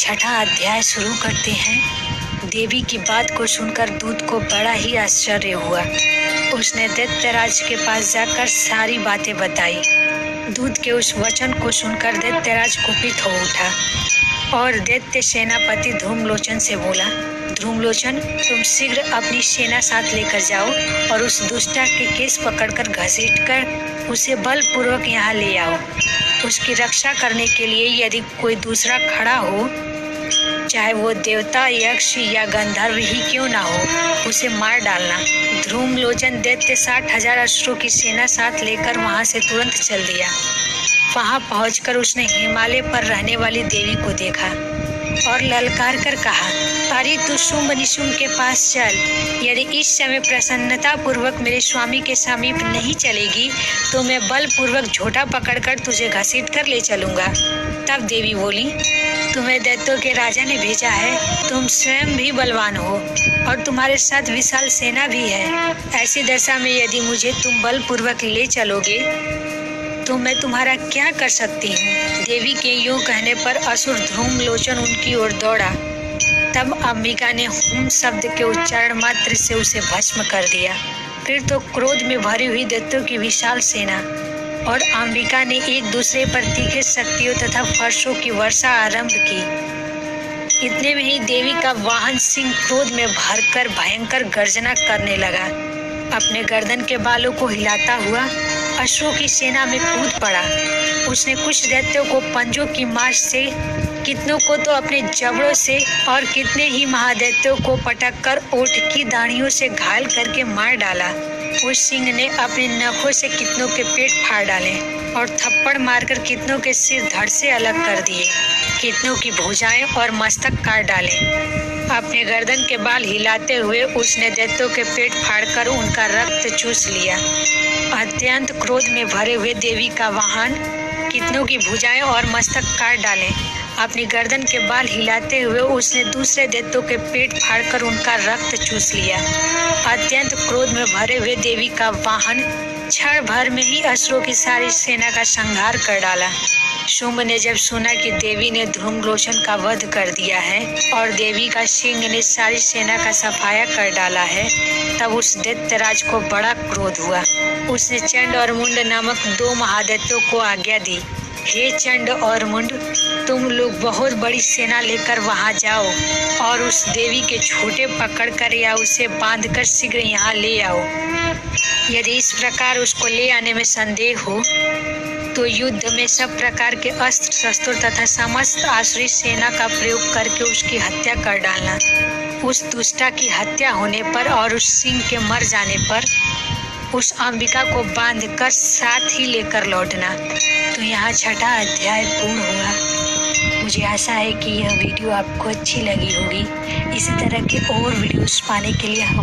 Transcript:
छठा अध्याय शुरू करते हैं। देवी की बात को सुनकर दूत को बड़ा ही आश्चर्य हुआ। उसने दैत्यराज के पास जाकर सारी बातें बताई। दूत के उस वचन को सुनकर दैत्यराज कुपित हो उठा और दैत्य सेनापति धूम्रलोचन से बोला, धूम्रलोचन, तुम शीघ्र अपनी सेना साथ लेकर जाओ और उस दुष्टा के केस पकड़कर घसीटकर उसे बलपूर्वक यहाँ ले आओ। उसकी रक्षा करने के लिए यदि कोई दूसरा खड़ा हो, चाहे वो देवता, यक्ष या गंधर्व ही क्यों ना हो, उसे मार डालना। धूम्रलोचन दैत्य 60,000 अश्वों की सेना साथ लेकर वहां से तुरंत चल दिया। वहां पहुंचकर उसने हिमालय पर रहने वाली देवी को देखा और ललकार कर कहा, अरे तू शुंभ निशुंभ के पास चल। यदि इस समय प्रसन्नता पूर्वक मेरे स्वामी के समीप नहीं चलेगी तो मैं बलपूर्वक झोटा पकड़कर तुझे घसीट कर ले चलूंगा। तब देवी बोली, तुम्हें दैत्यों के राजा ने भेजा है। तुम स्वयं भी बलवान हो और तुम्हारे साथ विशाल सेना भी है। ऐसी दशा में यदि मुझे तुम बलपूर्वक ले चलोगे तो मैं तुम्हारा क्या कर सकती हूँ। देवी के यूं कहने पर असुर धूम्रलोचन उनकी ओर दौड़ा। तब अंबिका ने हुम शब्द के उच्चारण मात्र से उसे भस्म कर दिया। फिर तो क्रोध में भरी हुई दैत्यों की विशाल सेना और अंबिका ने एक दूसरे पर तीखे शक्तियों तथा फर्शों की वर्षा आरंभ की। इतने में ही देवी का वाहन सिंह क्रोध में भरकर भयंकर गर्जना करने लगा। अपने गर्दन के बालों को हिलाता हुआ अश्वों की सेना में कूद पड़ा। उसने कुछ दैत्यों को पंजों की मार से, कितनों को तो अपने जबड़ों से और कितने ही महादैत्यों को पटक कर ओठ की दाढ़ियों से घायल करके मार डाला। उस सिंह ने अपने नखों से कितनों के पेट फाड़ डाले और थप्पड़ मारकर कितनों के सिर धड़ से अलग कर दिए। कितनों की भुजाएं और मस्तक काट डाले। अपने गर्दन के बाल हिलाते हुए उसने दैत्यों के पेट फाड़कर उनका रक्त चूस लिया। अत्यंत क्रोध में भरे हुए देवी का वाहन कितनों की भुजाएं और मस्तक काट डाले। अपनी गर्दन के बाल हिलाते हुए उसने दूसरे दैत्यों के पेट फाड़कर उनका रक्त चूस लिया। अत्यंत क्रोध में भरे हुए देवी का वाहन क्षण भर में ही असुरों की सारी सेना का संहार कर डाला। शुंभ ने जब सुना कि देवी ने धूम्रलोचन का वध कर दिया है और देवी का सिंह ने सारी सेना का सफाया कर डाला है, तब उस दैत्यराज को बड़ा क्रोध हुआ। उसने चंड और मुंड नामक 2 महादैत्यों को आज्ञा दी, हे चंड और मुंड, तुम लोग बहुत बड़ी सेना लेकर वहां जाओ और उस देवी के झूठे पकड़कर या उसे बांधकर शीघ्र यहाँ ले आओ। यदि इस प्रकार उसको ले आने में संदेह हो तो युद्ध में सब प्रकार के अस्त्र शस्त्रों तथा समस्त आसुरी सेना का प्रयोग करके उसकी हत्या कर डालना। उस दुष्टा की हत्या होने पर और उस सिंह के मर जाने पर उस अंबिका को बांधकर साथ ही लेकर लौटना। तो यहाँ छठा अध्याय पूर्ण हुआ। मुझे आशा है कि यह वीडियो आपको अच्छी लगी होगी। इसी तरह के और वीडियोस पाने के लिए हम